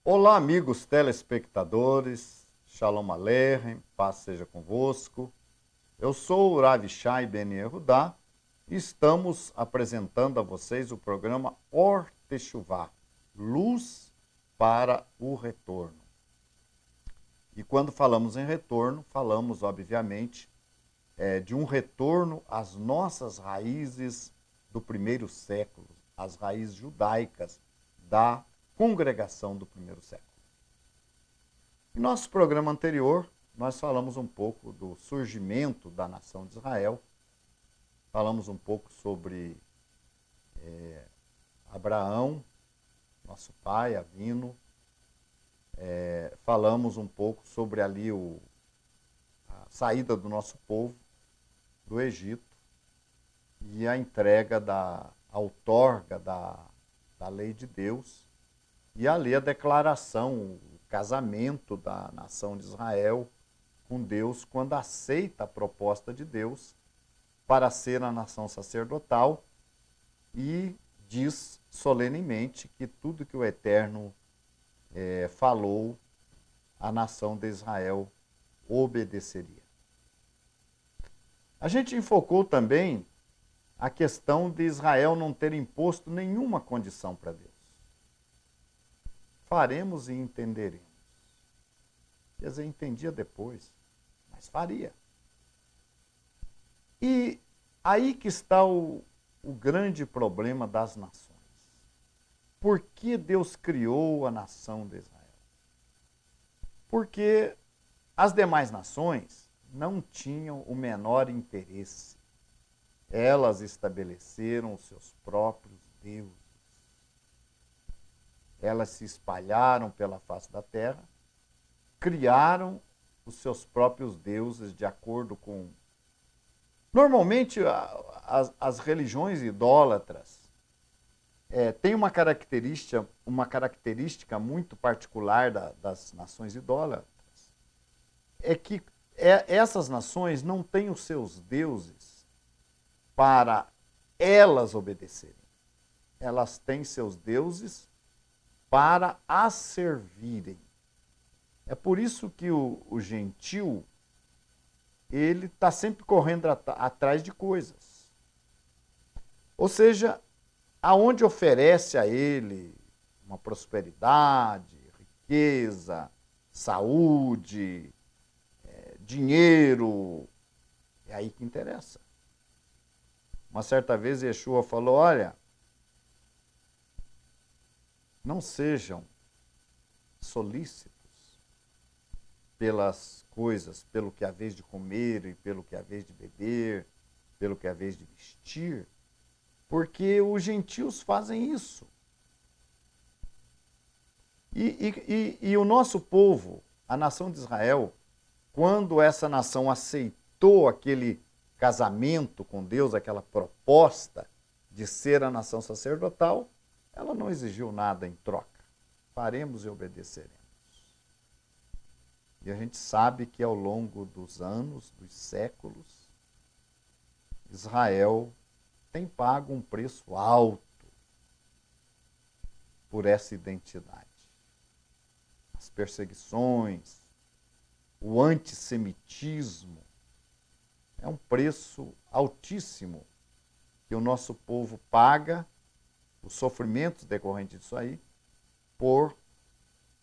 Olá, amigos telespectadores, Shalom Aleichem, paz seja convosco. Eu sou o Rav Shai Ben Yehudá e estamos apresentando a vocês o programa Or Teshuvá, Luz para o Retorno. E quando falamos em retorno, falamos, obviamente, de um retorno às nossas raízes do primeiro século, as raízes judaicas da congregação do primeiro século. Em nosso programa anterior, nós falamos um pouco do surgimento da nação de Israel, falamos um pouco sobre Abraão, nosso pai, Avino, falamos um pouco sobre ali a saída do nosso povo do Egito e a entrega a outorga da lei de Deus e ali a declaração, o casamento da nação de Israel com Deus quando aceita a proposta de Deus para ser a nação sacerdotal e diz solenemente que tudo que o Eterno falou, a nação de Israel obedeceria. A gente enfocou também a questão de Israel não ter imposto nenhuma condição para Deus. Faremos e entenderemos. Quer dizer, entendia depois, mas faria. E aí que está o grande problema das nações. Por que Deus criou a nação de Israel? Porque as demais nações não tinham o menor interesse. Elas estabeleceram os seus próprios deuses. Elas se espalharam pela face da terra, criaram os seus próprios deuses de acordo com... Normalmente, as religiões idólatras têm uma característica muito particular das nações idólatras, é que essas nações não têm os seus deuses para elas obedecerem. Elas têm seus deuses para as servirem. É por isso que o gentil, ele está sempre correndo atrás de coisas. Ou seja, aonde oferece a ele uma prosperidade, riqueza, saúde, dinheiro, é aí que interessa. Uma certa vez Yeshua falou, olha, não sejam solícitos pelas coisas, pelo que é a vez de comer e pelo que é a vez de beber, pelo que é a vez de vestir, porque os gentios fazem isso. E o nosso povo, a nação de Israel, quando essa nação aceitou aquele casamento com Deus, aquela proposta de ser a nação sacerdotal, ela não exigiu nada em troca. Faremos e obedeceremos. E a gente sabe que ao longo dos anos, dos séculos, Israel tem pago um preço alto por essa identidade. As perseguições, o antissemitismo, é um preço altíssimo que o nosso povo paga, os sofrimentos decorrentes disso aí, por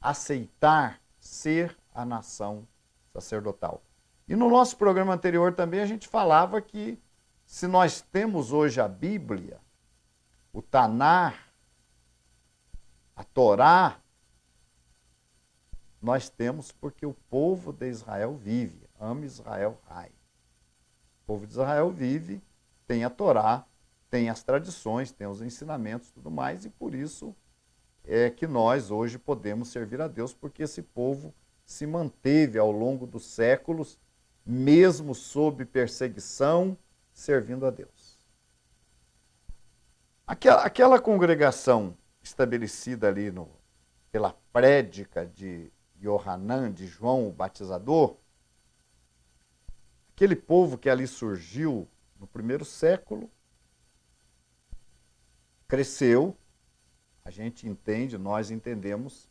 aceitar ser a nação sacerdotal. E no nosso programa anterior também a gente falava que se nós temos hoje a Bíblia, o Tanar, a Torá, nós temos porque o povo de Israel vive. Ama Israel, Rai. O povo de Israel vive, tem a Torá, tem as tradições, tem os ensinamentos e tudo mais, e por isso é que nós hoje podemos servir a Deus, porque esse povo se manteve ao longo dos séculos, mesmo sob perseguição, servindo a Deus. Aquela congregação estabelecida ali pela prédica de Yohanan, de João o Batizador, aquele povo que ali surgiu no primeiro século, cresceu, a gente entende, nós entendemos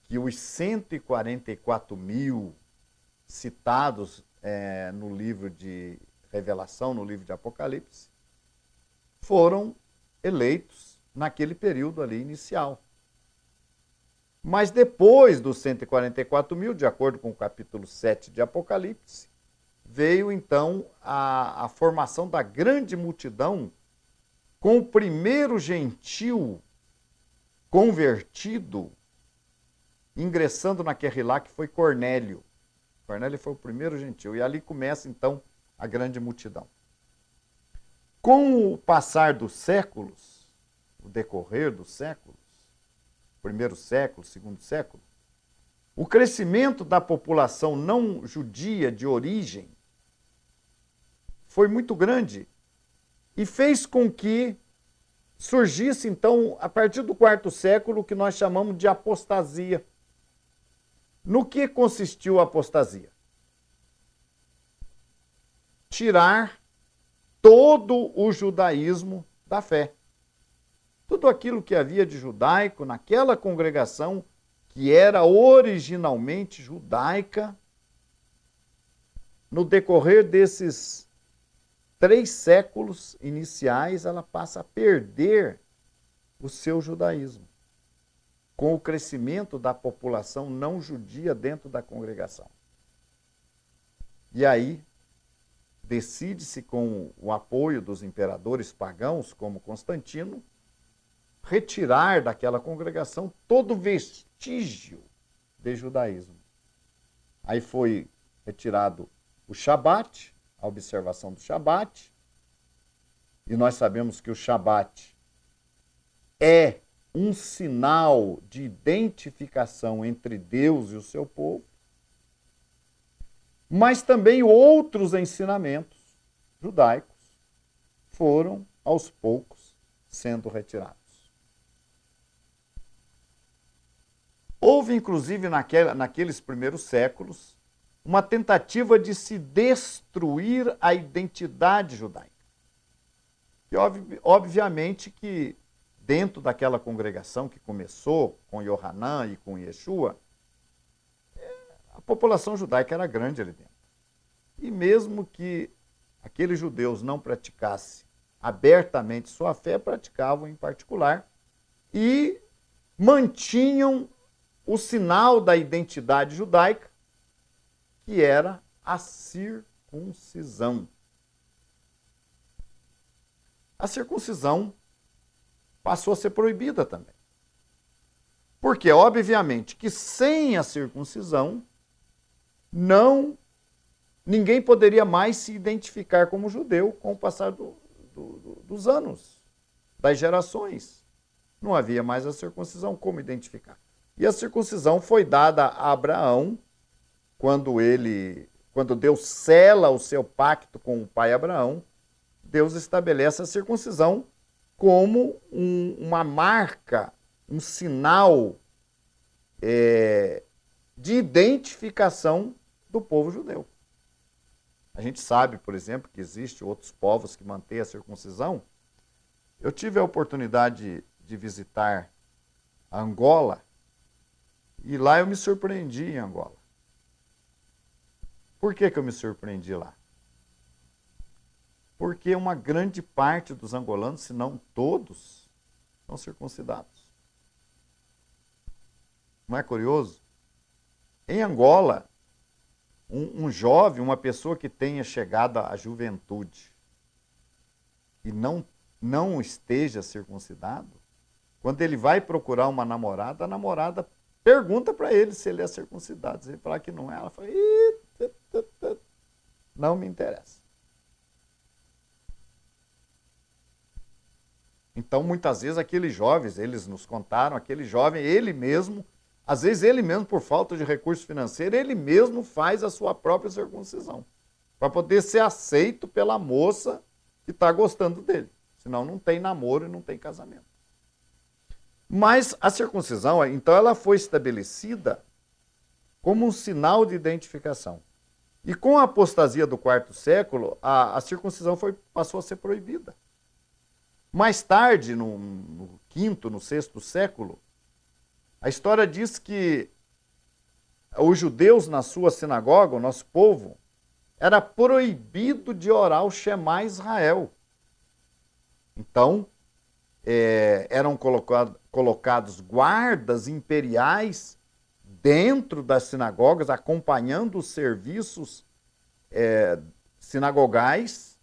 que os 144 mil citados no livro de Revelação, no livro de Apocalipse, foram eleitos naquele período ali inicial. Mas depois dos 144 mil, de acordo com o capítulo 7 de Apocalipse, veio então a formação da grande multidão, com o primeiro gentil convertido ingressando naquele lá, que foi Cornélio. Cornélio foi o primeiro gentil, e ali começa então a grande multidão. Com o passar dos séculos, o decorrer dos séculos, primeiro século, segundo século, o crescimento da população não judia de origem foi muito grande e fez com que surgisse, então, a partir do quarto século, o que nós chamamos de apostasia. No que consistiu a apostasia? Tirar todo o judaísmo da fé. Tudo aquilo que havia de judaico naquela congregação, que era originalmente judaica, no decorrer desses 3 séculos iniciais, ela passa a perder o seu judaísmo, com o crescimento da população não judia dentro da congregação. E aí, decide-se, com o apoio dos imperadores pagãos, como Constantino, retirar daquela congregação todo vestígio de judaísmo. Aí foi retirado o Shabat, a observação do Shabat, e nós sabemos que o Shabat é um sinal de identificação entre Deus e o seu povo, mas também outros ensinamentos judaicos foram, aos poucos, sendo retirados. Houve, inclusive, naqueles primeiros séculos, uma tentativa de se destruir a identidade judaica. E, obviamente, que dentro daquela congregação que começou com Yohanan e com Yeshua, a população judaica era grande ali dentro. E mesmo que aqueles judeus não praticassem abertamente sua fé, praticavam em particular e mantinham o sinal da identidade judaica, que era a circuncisão. A circuncisão passou a ser proibida também. Porque, obviamente, que sem a circuncisão, ninguém poderia mais se identificar como judeu com o passar dos anos, das gerações. Não havia mais a circuncisão, como identificar? E a circuncisão foi dada a Abraão, quando Deus sela o seu pacto com o pai Abraão. Deus estabelece a circuncisão como uma marca, um sinal de identificação do povo judeu. A gente sabe, por exemplo, que existem outros povos que mantêm a circuncisão. Eu tive a oportunidade de visitar a Angola, e lá eu me surpreendi em Angola. Por que eu me surpreendi lá? Porque uma grande parte dos angolanos, se não todos, são circuncidados. Não é curioso? Em Angola, um jovem, uma pessoa que tenha chegado à juventude e não esteja circuncidado, quando ele vai procurar uma namorada, a namorada pergunta para ele se ele é circuncidado. Se ele falar que não é, ela fala, não me interessa. Então, muitas vezes, aqueles jovens, eles nos contaram, aquele jovem, ele mesmo, às vezes ele mesmo, por falta de recurso financeiro, ele mesmo faz a sua própria circuncisão, para poder ser aceito pela moça que está gostando dele. Senão não tem namoro e não tem casamento. Mas a circuncisão, então, ela foi estabelecida como um sinal de identificação. E com a apostasia do quarto século, a circuncisão passou a ser proibida. Mais tarde, no quinto, no sexto século, a história diz que os judeus na sua sinagoga, o nosso povo, era proibido de orar o Shema Israel. Então, eram colocados guardas imperiais dentro das sinagogas, acompanhando os serviços sinagogais,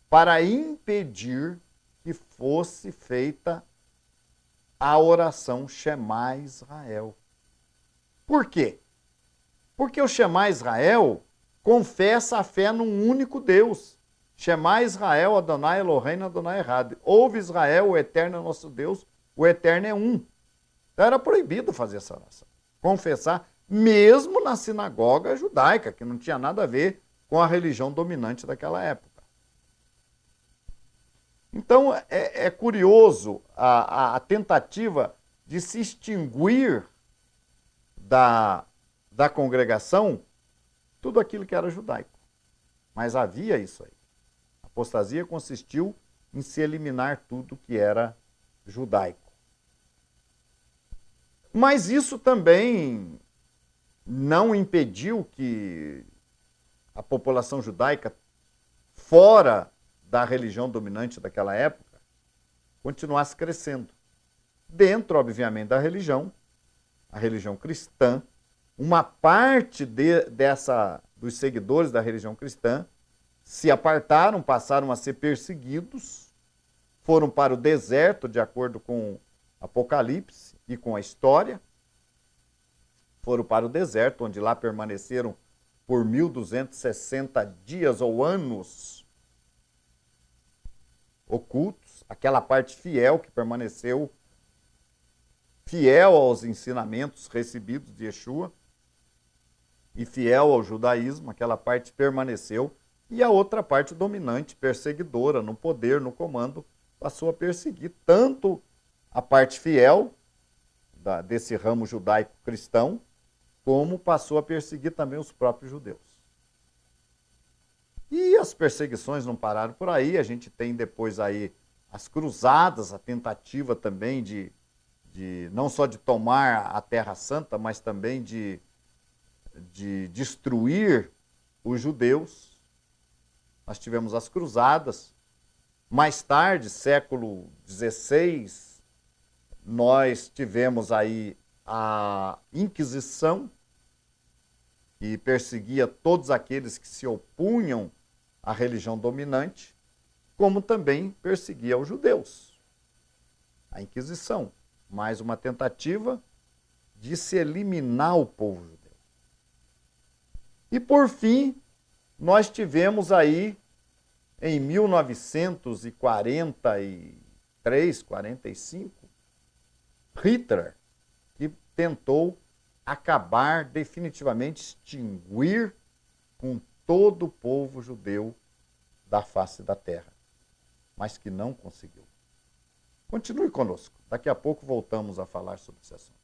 para impedir que fosse feita a oração Shema Israel. Por quê? Porque o Shema Israel confessa a fé num único Deus. Shema Israel, Adonai Eloheinu, Adonai Echad. Ouve Israel, o Eterno é nosso Deus, o Eterno é um. Então era proibido fazer essa oração. Confessar, mesmo na sinagoga judaica, que não tinha nada a ver com a religião dominante daquela época. Então é curioso a tentativa de se extinguir da congregação tudo aquilo que era judaico. Mas havia isso aí. A apostasia consistiu em se eliminar tudo que era judaico. Mas isso também não impediu que a população judaica, fora da religião dominante daquela época, continuasse crescendo. Dentro, obviamente, da religião, a religião cristã, uma parte dos seguidores da religião cristã se apartaram, passaram a ser perseguidos, foram para o deserto, de acordo com Apocalipse e com a história, foram para o deserto, onde lá permaneceram por 1260 dias ou anos ocultos, aquela parte fiel que permaneceu fiel aos ensinamentos recebidos de Yeshua e fiel ao judaísmo, aquela parte permaneceu, e a outra parte dominante, perseguidora, no poder, no comando, passou a perseguir tanto a parte fiel desse ramo judaico-cristão, como passou a perseguir também os próprios judeus. E as perseguições não pararam por aí, a gente tem depois aí as cruzadas, a tentativa também de não só de tomar a Terra Santa, mas também de destruir os judeus. Nós tivemos as cruzadas. Mais tarde, século XVI, nós tivemos aí a Inquisição, que perseguia todos aqueles que se opunham à religião dominante, como também perseguia os judeus. A Inquisição, mais uma tentativa de se eliminar o povo judeu. E por fim, nós tivemos aí, em 1943, 45, Hitler, que tentou acabar definitivamente, extinguir com todo o povo judeu da face da terra, mas que não conseguiu. Continue conosco. Daqui a pouco voltamos a falar sobre esse assunto.